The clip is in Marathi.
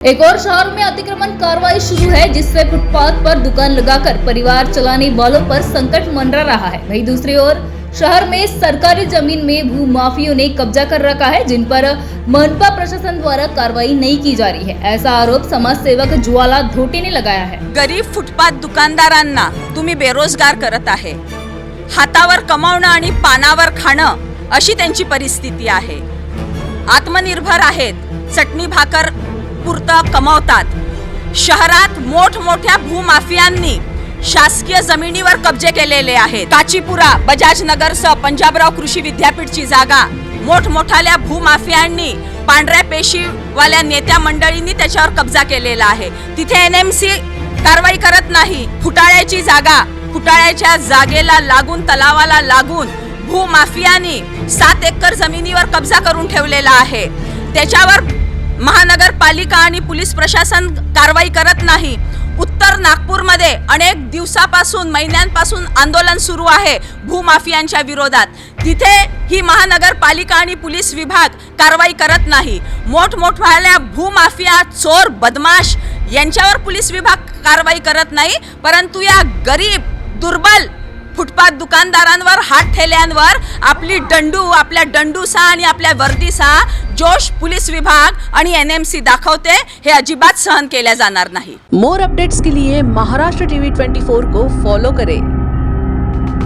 एक और शहर में अतिक्रमण कार्रवाई शुरू है, जिससे फुटपाथ पर दुकान लगाकर परिवार चलाने वालों पर संकट मंडरा रहा है। वहीं दूसरी ओर शहर में सरकारी जमीन में भू माफियों ने कब्जा कर रखा है, जिन पर मनपा प्रशासन द्वारा कार्रवाई नहीं की जा रही है। ऐसा आरोप समाज सेवक ज्वाला धोटे ने लगाया है। गरीब फुटपाथ दुकानदारांना तुम्ही बेरोजगार करत आहे। हातावर कमावणं आणि पानावर खाणं अशी त्यांची परिस्थिती आहे। आत्मनिर्भर आहेत, चटणी भाकर पुरतं कमावतात। शहरात मोठमोठ्या भूमाफियांनी शासकीय जमिनीवर कब्जे केलेले आहेत। काचीपुरा, बजाज नगरसह पंजाबराव कृषी विद्यापीठची जागा मोठमोठ्या भूमाफियांनी पांढऱ्या पेशीवाल्या नेत्या मंडळींनी त्याच्यावर कब्जा केलेला आहे। तिथे एनएमसी कारवाई करत नाही। फुटाळ्याची जागा, फुटाळ्याच्या जागेला लागून, तलावाला लागून भूमाफियांनी 7 एकर जमिनीवर कब्जा करून ठेवलेला आहे। त्याच्यावर महानगरपालिका आणि पोलीस प्रशासन कारवाई करत नाही। उत्तर नागपूरमध्ये अनेक दिवसापासून, महिन्यांपासून आंदोलन सुरू आहे भूमाफियांच्या विरोधात। तिथे ही महानगरपालिका आणि पोलीस विभाग कारवाई करत नाही। मोठमोठ्या भूमाफिया, चोर, बदमाश यांच्यावर पोलीस विभाग कारवाई करत नाही, परंतु या गरीब, दुर्बल फुटपाथ दुकानदारांवर, हात ठेल्यांवर आपली दंडू, आपल्या दंडूसा आणि आपल्या वर्दीसा जोश पोलीस विभाग आणि एनएमसी दाखवते, हे अजिबात सहन केल्या जाणार नाही। मोर अपडेट्स के लिए महाराष्ट्र टीवी 24 को फॉलो करें।